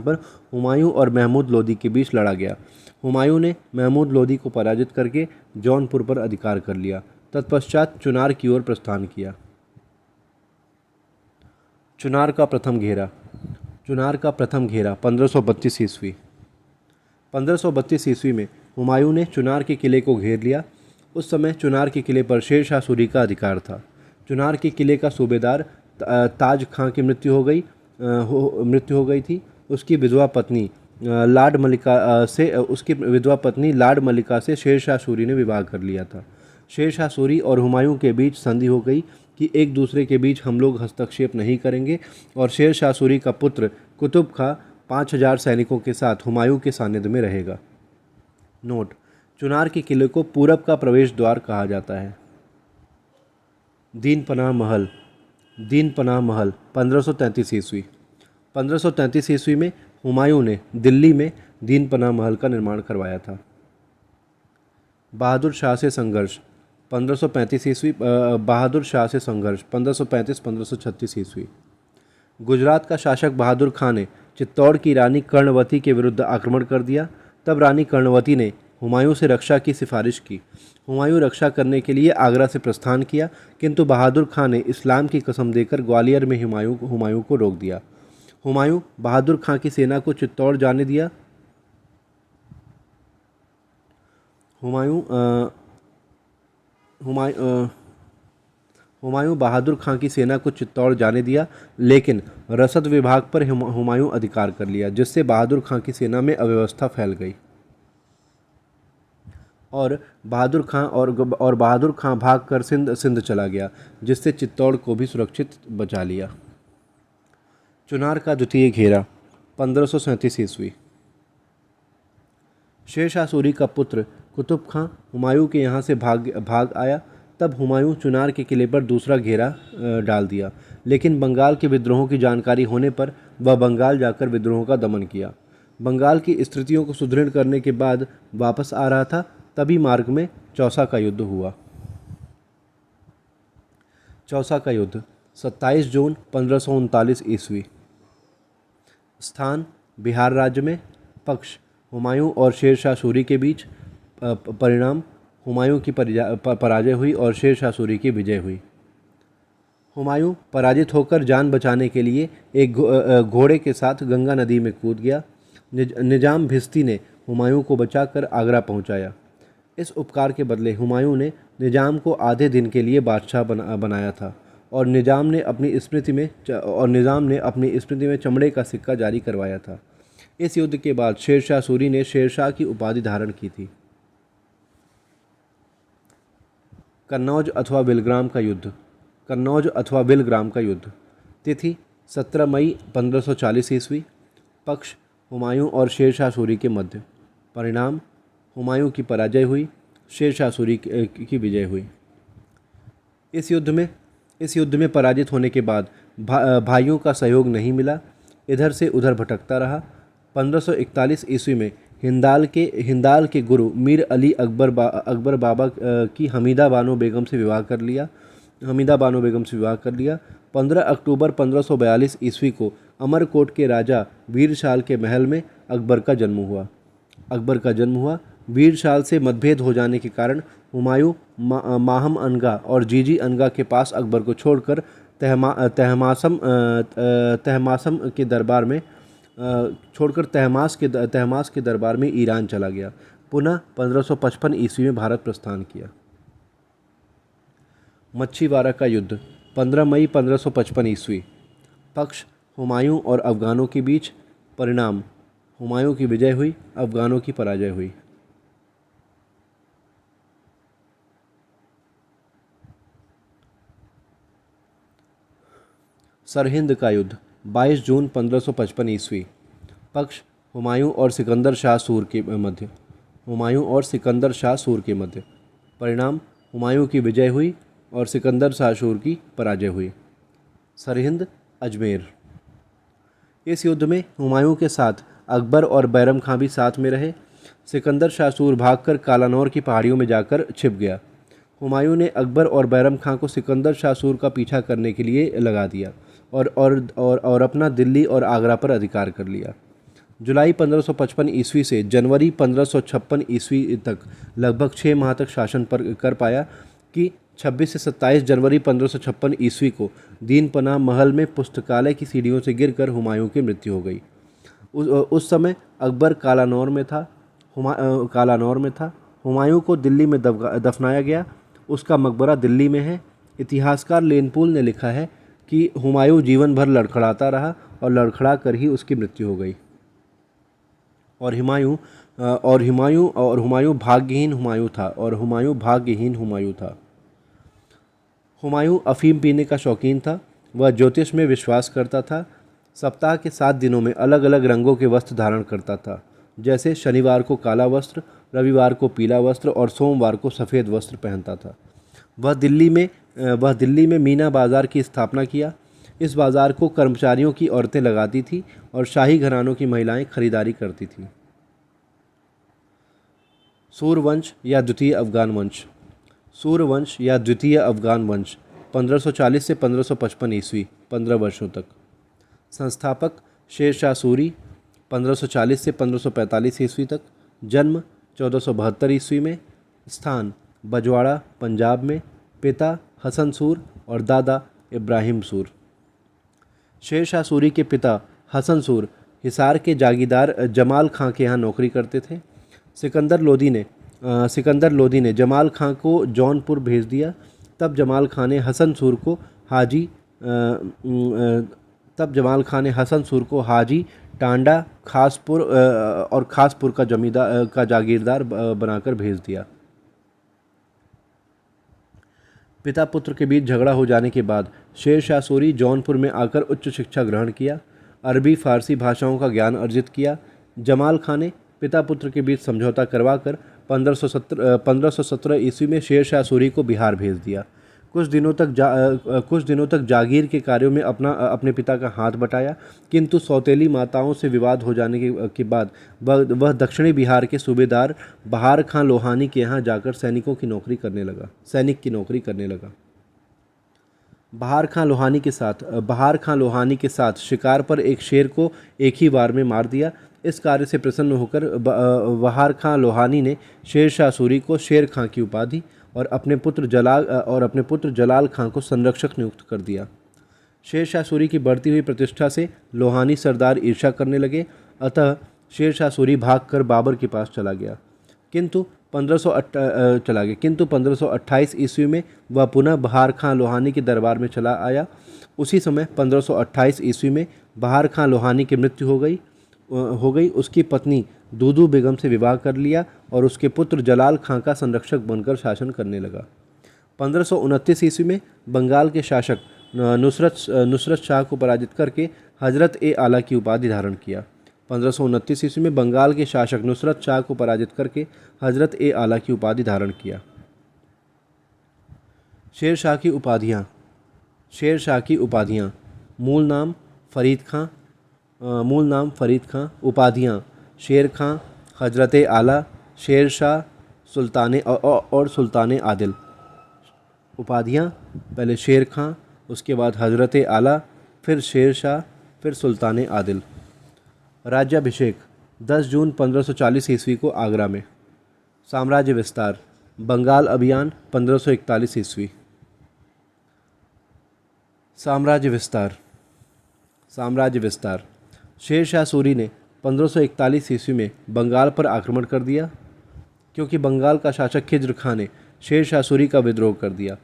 S1: पर हुमायूं और महमूद लोदी के बीच लड़ा गया। हुमायूं ने महमूद लोदी को पराजित करके जौनपुर पर अधिकार कर लिया। तत्पश्चात चुनार की ओर प्रस्थान किया। चुनार का प्रथम घेरा 1532 ईस्वी। 1532 ईस्वी में हुमायूं ने चुनार के किले को घेर लिया। उस समय चुनार के किले पर शेर शाह सूरी का अधिकार था। चुनार के किले का सूबेदार ताज खां की मृत्यु हो गई थी। उसकी विधवा पत्नी लाड मलिका से शेर शाह सूरी ने विवाह कर लिया था। शेर शाह सूरी और हुमायूं के बीच संधि हो गई कि एक दूसरे के बीच हम लोग हस्तक्षेप नहीं करेंगे और शेर शाह सूरी का पुत्र कुतुब खां 5000 सैनिकों के साथ हुमायूं के सानिध्य में रहेगा। नोट, चुनार के किले को पूरब का प्रवेश द्वार कहा जाता है। दीन पनाह महल 1533 ईस्वी। 1533 ईस्वी में हुमायूं ने दिल्ली में दीन पनाह महल का निर्माण करवाया था। बहादुर शाह से संघर्ष 1535 ईस्वी। 1536 ईस्वी। गुजरात का शासक बहादुर खां ने चित्तौड़ की रानी कर्णवती के विरुद्ध आक्रमण कर दिया। तब रानी कर्णवती ने हुमायूं से रक्षा की सिफारिश की। हुमायूं रक्षा करने के लिए आगरा से प्रस्थान किया, किंतु बहादुर खां ने इस्लाम की कसम देकर ग्वालियर में हुमायूं को रोक दिया। हुमायूं बहादुर खां की सेना को चित्तौड़ जाने दिया। हुमायूं बहादुर खां की सेना को चित्तौड़ जाने दिया, लेकिन रसद विभाग पर हुमायूं अधिकार कर लिया, जिससे बहादुर खां की सेना में अव्यवस्था फैल गई और बहादुर खां भागकर सिंध चला गया, जिससे चित्तौड़ को भी सुरक्षित बचा लिया। चुनार का द्वितीय घेरा 1537 ईस्वी। शेर शाह सूरी का पुत्र कुतुब खां हुमायूं के यहाँ से भाग आया। तब हुमायूं चुनार के किले पर दूसरा घेरा डाल दिया, लेकिन बंगाल के विद्रोहों की जानकारी होने पर वह बंगाल जाकर विद्रोह का दमन किया। बंगाल की स्थितियों को सुदृढ़ करने के बाद वापस आ रहा था, तभी मार्ग में चौसा का युद्ध हुआ। चौसा का युद्ध 27 जून 1539 ईस्वी। स्थान बिहार राज्य में। पक्ष हुमायूं और शेर शाह सूरी के बीच। परिणाम हुमायूं की पराजय हुई और शेर शाह सूरी की विजय हुई। हुमायूं पराजित होकर जान बचाने के लिए एक घोड़े के साथ गंगा नदी में कूद गया। निजाम भिस्ती ने हुमायूं को बचाकर आगरा पहुंचाया। इस उपकार के बदले हुमायूं ने निजाम को आधे दिन के लिए बादशाह बनाया था और निजाम ने अपनी स्मृति में चमड़े का सिक्का जारी करवाया था। इस युद्ध के बाद शेर शाह सूरी ने शेरशाह की उपाधि धारण की थी। कन्नौज अथवा बिलग्राम का युद्ध। कन्नौज अथवा बिलग्राम का युद्ध। तिथि 17 मई 1540 ईस्वी। पक्ष हुमायूं और शेर शाह सूरी के मध्य। परिणाम हुमायूं की पराजय हुई, शेर शाह सूरी की विजय हुई। इस युद्ध में पराजित होने के बाद भाइयों का सहयोग नहीं मिला, इधर से उधर भटकता रहा। 1541 ईस्वी में हिंदाल के गुरु मीर अली अकबर बाबा की हमीदा बानो बेगम से विवाह कर लिया। 15 अक्टूबर 1542 ईस्वी को अमरकोट के राजा वीरशाल के महल में अकबर का जन्म हुआ। वीरशाल से मतभेद हो जाने के कारण हुमायूं माहम अनगा और जीजी अनगा के पास अकबर को छोड़कर तहमासम के तहमास के दरबार में ईरान चला गया। पुनः 1555 ईस्वी में भारत प्रस्थान किया। मच्छीवाड़ा का युद्ध 15 मई 1555 ईस्वी। पक्ष हुमायूं और अफगानों के बीच। परिणाम हुमायूं की विजय हुई, अफगानों की पराजय हुई। सरहिंद का युद्ध 22 जून 1555 ईस्वी। पक्ष हुमायूं और सिकंदर शाह सूर के मध्य। परिणाम हुमायूं की विजय हुई और सिकंदर शाह सूर की पराजय हुई। सरहिंद अजमेर। इस युद्ध में हुमायूं के साथ अकबर और बैरम खां भी साथ में रहे। सिकंदर शाह सूर भागकर कालानौर की पहाड़ियों में जाकर छिप गया। हुमायूं ने अकबर और बैरम खां को सिकंदर शाह सूर का पीछा करने के लिए लगा दिया और अपना दिल्ली और आगरा पर अधिकार कर लिया। जुलाई 1555 ईस्वी से जनवरी 1556 ईस्वी तक लगभग 6 माह तक शासन कर पाया कि 26 से 27 जनवरी 1556 ईस्वी को दीनपनाह महल में पुस्तकालय की सीढ़ियों से गिरकर हुमायूं की मृत्यु हो गई। उस समय अकबर कालानौर में था। हुमायूं को दिल्ली में दफनाया गया। उसका मकबरा दिल्ली में है। इतिहासकार लेनपूल ने लिखा है कि हुमायूं जीवन भर लड़खड़ाता रहा और लड़खड़ा कर ही उसकी मृत्यु हो गई। और हुमायूं भाग्यहीन हुमायूं था। हुमायूं अफीम पीने का शौकीन था। वह ज्योतिष में विश्वास करता था। सप्ताह के 7 दिनों में अलग अलग रंगों के वस्त्र धारण करता था, जैसे शनिवार को काला वस्त्र, रविवार को पीला वस्त्र और सोमवार को सफ़ेद वस्त्र पहनता था। वह दिल्ली में मीना बाज़ार की स्थापना किया। इस बाज़ार को कर्मचारियों की औरतें लगाती थीं और शाही घरानों की महिलाएं खरीदारी करती थीं। सूर्यवंश या द्वितीय अफगान वंश 1540 से 1555 ईस्वी, 15 वर्षों तक। संस्थापक शेर शाह सूरी 1540 से 1545 ईस्वी तक। जन्म 1472 ईस्वी में। स्थान बजवाड़ा पंजाब में। पिता हसन सूर और दादा इब्राहिम सूर। शेर शाह सूरी के पिता हसन सूर हिसार के जागीरदार जमाल खां के यहाँ नौकरी करते थे। सिकंदर लोदी ने जमाल खां को जौनपुर भेज दिया। तब जमाल खां ने हसन सूर को हाजी टांडा खासपुर का जागीरदार बनाकर भेज दिया। पिता पुत्र के बीच झगड़ा हो जाने के बाद शेर शाह सूरी जौनपुर में आकर उच्च शिक्षा ग्रहण किया। अरबी फारसी भाषाओं का ज्ञान अर्जित किया। जमाल खां ने पिता पुत्र के बीच समझौता करवाकर 1517 ईस्वी में शेर शाह सूरी को बिहार भेज दिया। कुछ दिनों तक जागीर के कार्यों में अपने पिता का हाथ बटाया, किंतु सौतेली माताओं से विवाद हो जाने के बाद वह दक्षिणी बिहार के सूबेदार बहार खां लोहानी के यहाँ जाकर सैनिक की नौकरी करने लगा। बहार खां लोहानी के साथ शिकार पर एक शेर को एक ही बार में मार दिया। इस कार्य से प्रसन्न होकर बहार खां लोहानी ने शेर शाह सूरी को शेर खां की उपाधि और अपने पुत्र जलाल खां को संरक्षक नियुक्त कर दिया। शेर शाह सूरी की बढ़ती हुई प्रतिष्ठा से लोहानी सरदार ईर्ष्या करने लगे, अतः शेर शाह सूरी भागकर बाबर के पास चला गया। किंतु 1528 ईस्वी में वह पुनः बहार खां लोहानी के दरबार में चला आया। उसी समय 1528 ईस्वी में बहार खां लोहानी की मृत्यु हो गई। उसकी पत्नी दूदू बेगम से विवाह कर लिया और उसके पुत्र जलाल खां का संरक्षक बनकर शासन करने लगा। 1529 ईस्वी में बंगाल के शासक नुसरत शाह को पराजित करके हजरत ए आला की उपाधि धारण किया। 1529 ईस्वी में बंगाल के शासक नुसरत शाह को पराजित करके हजरत ए आला की उपाधि धारण किया। शेर शाह की उपाधियाँ। मूल नाम फरीद खां, उपाधियाँ शेर खां, हजरत ए आला, शेर शाह, सुल्तान आदिल। उपाधियाँ पहले शेर खां, उसके बाद हजरत ए आला, फिर शेर शाह, फिर सुल्तान आदिल। राज्याभिषेक 10 जून 1540 ईस्वी को आगरा में। साम्राज्य विस्तार। बंगाल अभियान 1541 ईस्वी। साम्राज्य विस्तार। शेर शाह सूरी ने 1541 ईस्वी में बंगाल पर आक्रमण कर दिया, क्योंकि बंगाल का शासक खिज्र खां ने शेर शाह सूरी का विद्रोह कर दिया।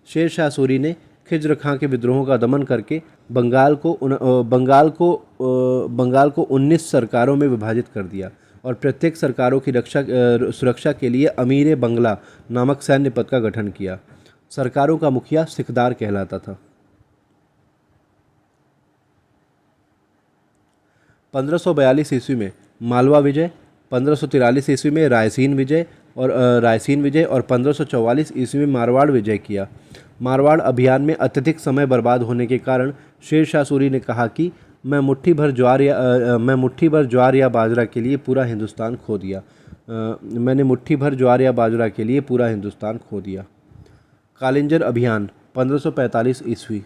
S1: शेर शाह सूरी ने खिज्र खां के विद्रोहों का दमन करके बंगाल को 19 सरकारों में विभाजित कर दिया और प्रत्येक सरकारों की सुरक्षा के लिए अमीर बंगला नामक सैन्य पद का गठन किया। सरकारों का मुखिया सिकदार कहलाता था। 1542 ईस्वी में मालवा विजय, 1543 ईस्वी में रायसीन विजय और 1544 ईस्वी में मारवाड़ विजय किया। मारवाड़ अभियान में अत्यधिक समय बर्बाद होने के कारण शेर शाह सूरी ने कहा कि मैं मुट्ठी भर ज्वार या बाजरा के लिए पूरा हिंदुस्तान खो दिया। कालिंजर अभियान 1545 ईस्वी।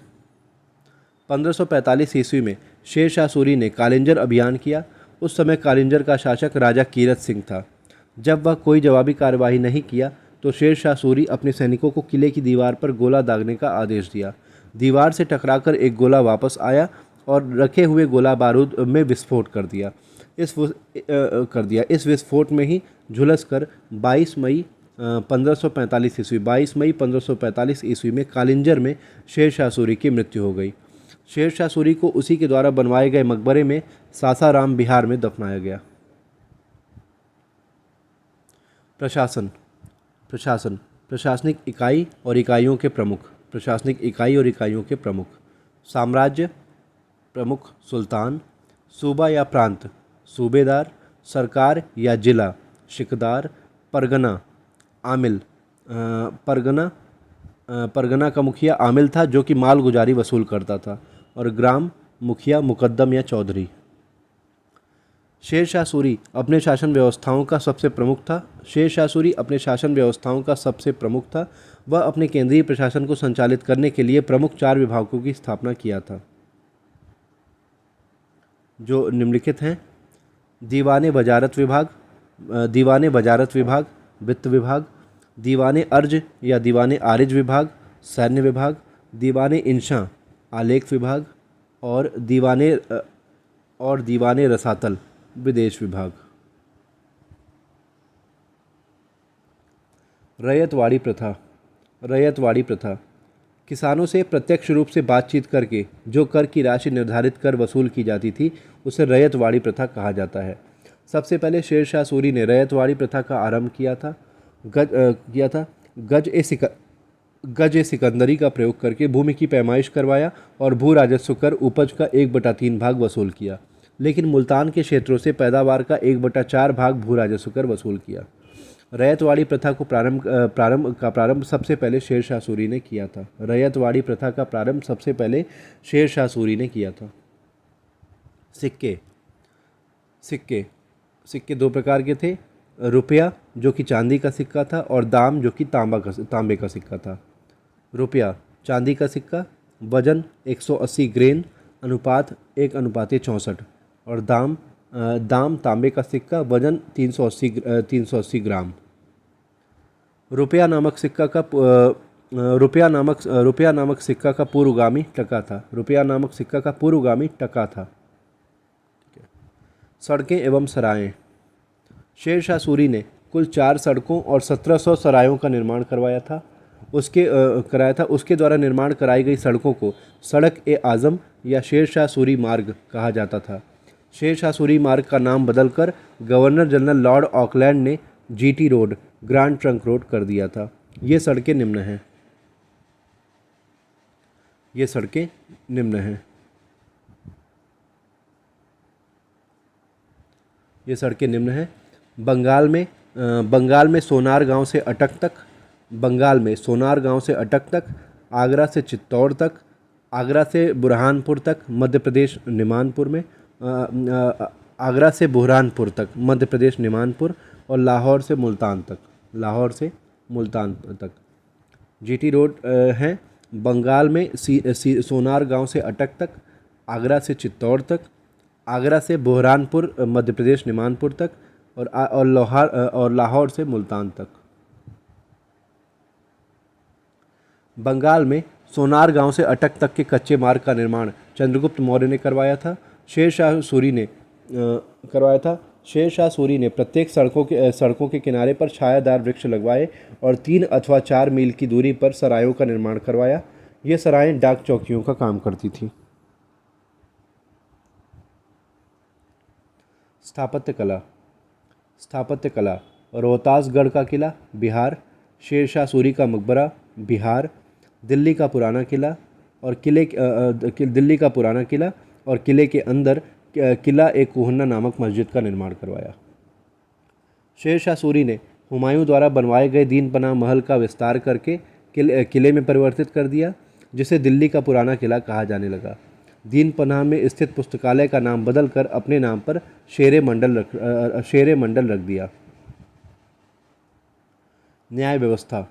S1: 1545 ईस्वी में शेर शाह सूरी ने कालिंजर अभियान किया। उस समय कालिंजर का शासक राजा कीरत सिंह था। जब वह कोई जवाबी कार्यवाही नहीं किया तो शेर शाह सूरी अपने सैनिकों को किले की दीवार पर गोला दागने का आदेश दिया। दीवार से टकराकर एक गोला वापस आया और रखे हुए गोला बारूद में विस्फोट कर दिया। इस विस्फोट में ही झुलसकर 22 मई 1545 ईस्वी में कालिंजर में शेर शाह सूरी की मृत्यु हो गई। शेर शाह सूरी को उसी के द्वारा बनवाए गए मकबरे में सासाराम बिहार में दफनाया गया। प्रशासनिक इकाई और इकाइयों के प्रमुख। साम्राज्य प्रमुख सुल्तान, सूबा या प्रांत सूबेदार, सरकार या जिला शिकदार, परगना आमिल। परगना का मुखिया आमिल था जो कि माल गुजारी वसूल करता था, और ग्राम मुखिया मुकद्दम या चौधरी। शेर शाह सूरी अपने शासन व्यवस्थाओं का सबसे प्रमुख था। वह अपने केंद्रीय प्रशासन को संचालित करने के लिए प्रमुख 4 विभागों की स्थापना किया था, जो निम्नलिखित हैं। दीवाने वजारत विभाग, वित्त विभाग, दीवाने अर्ज या दीवाने आरिज विभाग, सैन्य विभाग, दीवाने इंशा आलेख विभाग, और दीवाने रसातल विदेश विभाग। रैयतवाड़ी प्रथा। किसानों से प्रत्यक्ष रूप से बातचीत करके जो कर की राशि निर्धारित कर वसूल की जाती थी उसे रैयतवाड़ी प्रथा कहा जाता है। सबसे पहले शेर शाह सूरी ने रैयतवाड़ी प्रथा का आरंभ किया था। गज ए सिकंदरी का प्रयोग करके भूमि की पैमाइश करवाया और भू राजस्व कर उपज का 1/3 भाग वसूल किया, लेकिन मुल्तान के क्षेत्रों से पैदावार का 1/4 भाग भू राजस्व कर वसूल किया। रैयतवाड़ी प्रथा को प्रारंभ सबसे पहले शेर शाह सूरी ने किया था। रैयतवाड़ी प्रथा का प्रारंभ सबसे पहले शेर शाह सूरी ने किया था। सिक्के सिक्के सिक्के दो प्रकार के थे, रुपया जो कि चांदी का सिक्का था और दाम जो कि तांबे का सिक्का था। रुपया चांदी का सिक्का, वजन 180 ग्रेन, अनुपात 1:64 और दाम तांबे का सिक्का, वजन 380 ग्राम। रुपया नामक सिक्का का पूर्वगामी टका था। रुपया नामक सिक्का का पूर्वगामी टका था। सड़कें एवं सराएं। शेर शाह सूरी ने कुल 4 सड़कों और 1700 सरायों का निर्माण कराया था। उसके द्वारा निर्माण कराई गई सड़कों को सड़क-ए-आज़म या शेर शाह सूरी मार्ग कहा जाता था। शेर शाह सूरी मार्ग का नाम बदलकर गवर्नर जनरल लॉर्ड ऑकलैंड ने GT road, grand trunk road कर दिया था। ये सड़कें निम्न हैं। बंगाल में सोनार गांव से अटक तक, आगरा से चित्तौड़ तक, आगरा से बुरहानपुर तक मध्य प्रदेश निमानपुर और लाहौर से मुल्तान तक जीटी रोड हैं। बंगाल में सोनार गांव से अटक तक, आगरा से चित्तौड़ तक, आगरा से बुरहानपुर मध्य प्रदेश निमानपुर तक और लाहौर से मुल्तान तक। बंगाल में सोनार गांव से अटक तक के कच्चे मार्ग का निर्माण चंद्रगुप्त मौर्य ने करवाया था। शेर शाह सूरी ने प्रत्येक सड़कों के किनारे पर छायादार वृक्ष लगवाए और 3 अथवा 4 मील की दूरी पर सरायों का निर्माण करवाया। ये सरायें डाक चौकियों का काम करती थी। स्थापत्य कला। रोहतासगढ़ का किला, बिहार। शेर शाह सूरी का मकबरा, बिहार। दिल्ली का पुराना किला और किले के अंदर किला ए कोहन्ना नामक मस्जिद का निर्माण करवाया। शेर शाह सूरी ने हुमायूं द्वारा बनवाए गए दीन पनाह महल का विस्तार करके किले में परिवर्तित कर दिया, जिसे दिल्ली का पुराना किला कहा जाने लगा। दीन पनाह में स्थित पुस्तकालय का नाम बदलकर अपने नाम पर शेरे मंडल रख दिया। न्याय व्यवस्था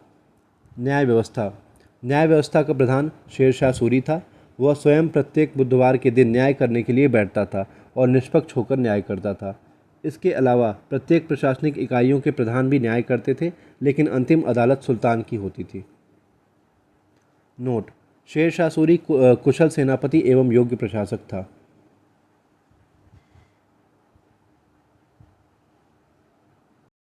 S1: का प्रधान शेर शाह सूरी था। वह स्वयं प्रत्येक बुधवार के दिन न्याय करने के लिए बैठता था और निष्पक्ष होकर न्याय करता था। इसके अलावा प्रत्येक प्रशासनिक इकाइयों के प्रधान भी न्याय करते थे, लेकिन अंतिम अदालत सुल्तान की होती थी। नोट: शेर शाह सूरी कुशल सेनापति एवं योग्य प्रशासक था।